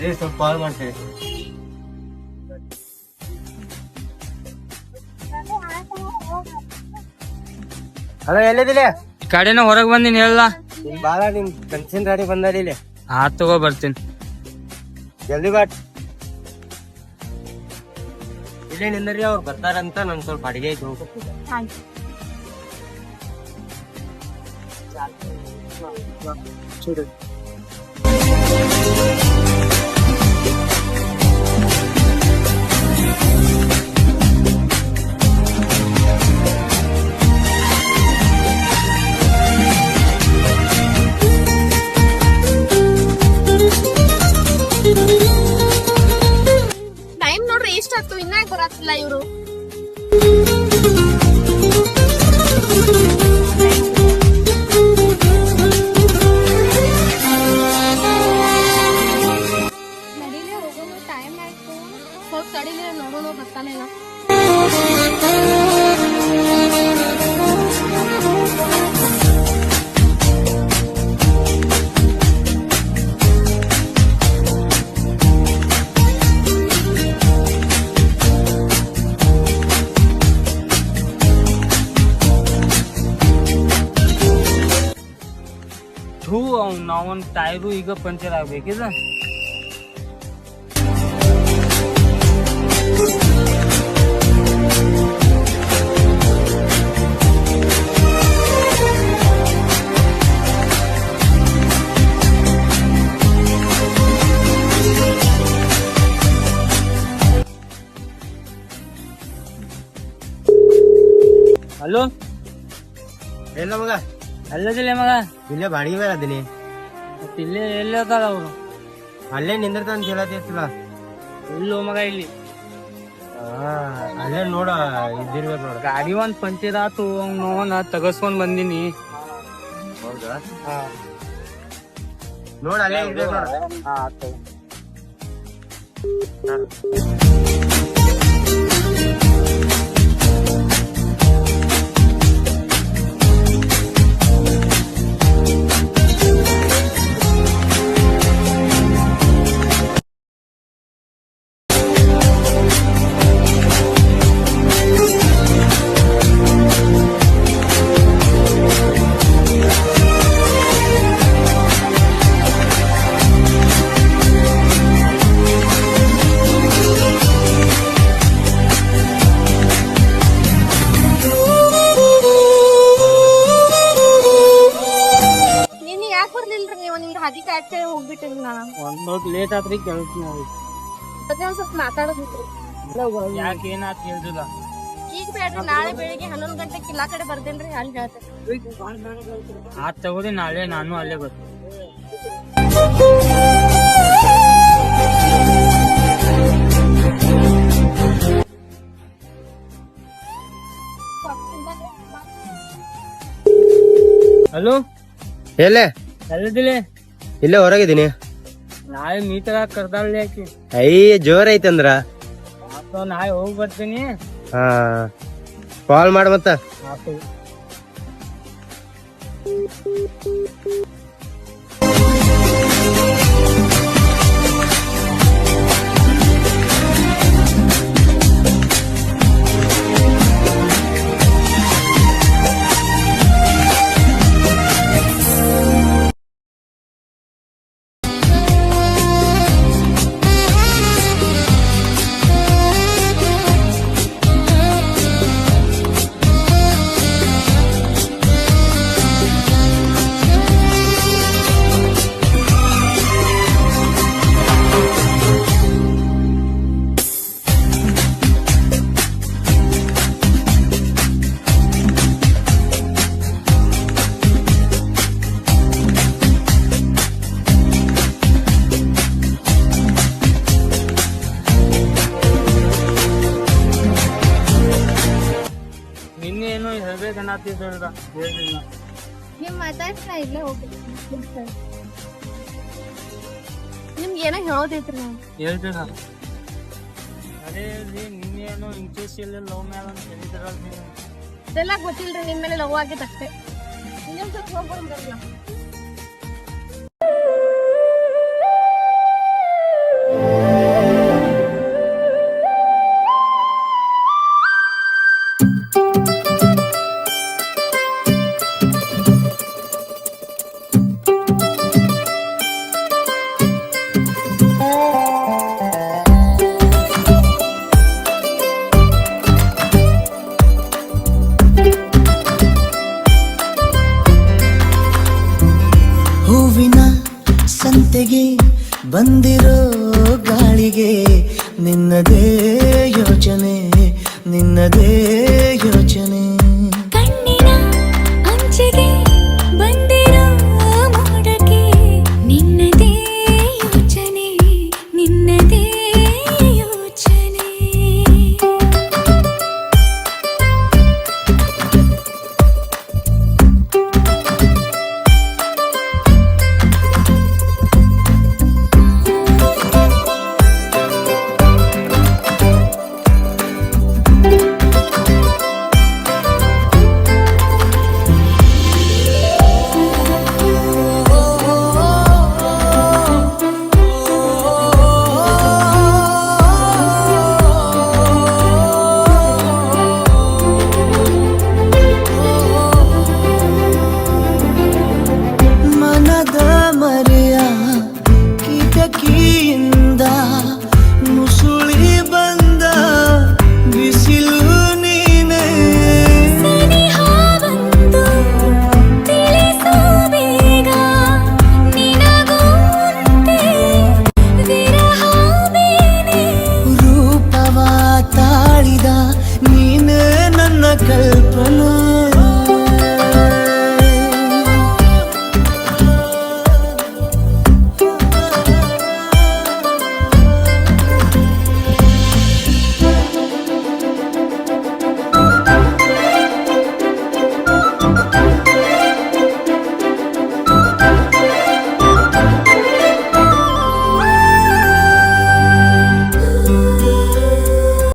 ಅದೇ ಸ್ವಲ್ಪ ಕಾಲ್ ಮಾಡ್ತೀವಿ. ಅಲ್ಲ ಎಲ್ಲಿದಿಲ್ಲ? ಕಡೆನ ಹೊರಗ್ ಬಂದಿನಿ ಹೇಳ. ನಿನ್ ಬಾಳ ನಿನ್ ಕನ್ಸಿನ್ ಗಾಡಿ ಬಂದಾರ ಇಲ್ಲಿ. ತಗೋ ಬರ್ತೀನಿ. ಜಲ್ದಿ ಬಾಟ್. ಇಲ್ಲೇ ನಿಂದ್ರಿ, ಅವ್ರು ಬರ್ತಾರಂತ ನನ್ ಸ್ವಲ್ಪ ಅಡಿಗೆ ಐತಿ ಹೋಗ್ಬೇಕು. ಟೈಮ್ ನೋಡ್ರಿ ಎಷ್ಟಾಗ್ತು, ಇನ್ನ ಬರತ್ತಿಲ್ಲ ಇವ್ರು. ನಡೀಲಿ ಹೋಗೋಣ, ಟೈಮ್ ಆಯ್ತು. ಸ್ವಲ್ಪ ತಡೀಲಿ, ನೋಡೋಣ ಬರ್ತಾನೆ ಇಲ್ಲ. ನಾವೊಂದ್ ಟೈರು ಈಗ ಪಂಚರ್ ಆಗ್ಬೇಕಿದ. ಹಲೋ, ಎಲ್ಲ ಮಗ ಅಲ್ಲದಿಲ್ಲ ಮಗ? ಇಲ್ಲೇ ಬಾಡಿಗೆ ಮೇಲೆ ಅದೀನಿ. ಇಲ್ಲೇ ಎಲ್ಲಿ ಅದಾರ ಅವ್ರು? ಅಲ್ಲೇ ನಿಂದಿರ್ತಾನ ಹೇಳತ್ತಿಲ್ಲ. ಇಲ್ಲೋ ಮಗ, ಇಲ್ಲಿ ಅಲ್ಲೇ ನೋಡ ಇದ್ದಿರ್ಬೇಕು ನೋಡ. ಗಾಡಿ ಒಂದ್ ಪಂಚರ್ ಆತು, ನೋವನ್ನ ತಗಸ್ಕೊಂಡ್ ಬಂದಿನಿ. ಹೌದಾ? ನೋಡ ಅಲ್ಲೇ ಇರ್ಬೇಕು ನೋಡ. ಅದಕ್ಕೆ ಆಚೆ ಹೋಗ್ಬಿಟ್ಟಿನಿ ನಾನು. ಒಂದ್ ಲೇಟ್ ಆತ್ರಿ ಕೇಳ್ತೀನಿ. ಅದೇ ಒಂದ್ ಸ್ವಲ್ಪ ಮಾತಾಡೋದಿತ್ತು. ಯಾಕೆ ಏನಾತ್ ಹೇಳ್ದಿಲ್ಲ? ಈಗ ಬೇಡ್ರಿ, ನಾಳೆ ಬೆಳಿಗ್ಗೆ 11 ಗಂಟೆಗೆ ಕಿಲ್ಲಾ ಕಡೆ ಬರ್ದೇನ್ರಿ, ಅಲ್ಲಿ ಹೇಳ್ತೇನೆ. ಆತ್ ತಗೋರಿ, ನಾಳೆ ನಾನು ಅಲ್ಲೇ ಬರ್ತೀನಿ. ಹಲೋ, ಎಲ್ಲೇ? ಎಲ್ಲದಿಲ್ಲ? ಇಲ್ಲೇ ಹೊರಗಿದ್ದೀನಿ. ನಾಳೆ ಮೀಟರ್ ಕರ್ದಾಳ ಯಾಕೆ? ಜೋರ್ ಐತಂದ್ರ ನಾಳೆ ಹೋಗಿ ಬರ್ತೀನಿ. ಹಾ, ಕಾಲ್ ಮಾಡ ಮತ್ತ. ನೀವ್ ಮಾತಾಡ್ತಾ ಇಲ್ಲೇ ಹೋಗ್ಬೇಕು. ನಿಮ್ಗೆ ಏನೋ ಹೇಳೋದೈತ್ರಿ ನಾವು. ಹೇಳ್ತೀರ? ಅದೇ ನಿನ್ನೇನು ಇಂಟ್ರೆಸ್ಟ್ ಇಲ್ಲ ಲವ್ ಮ್ಯಾಲ ಅಂತ ಹೇಳಿದ್ರಲ್ಲ ನೀವು. ಇದೆಲ್ಲ ಗೊತ್ತಿಲ್ರಿ, ನಿಮ್ ಮೇಲೆ ಲವ್ ಆಗೈತೆ ಅಷ್ಟೇ. ಇನ್ನೊಂದ್ ಸ್ವಲ್ಪ ಹೋಗ್ಬಂದ್ರಲ್ಲ. ಸಂತೆಗೆ ಬಂದಿರೋ ಗಾಳಿಗೆ ನಿನ್ನದೇ ಯೋಚನೆ ನಿನ್ನದೇ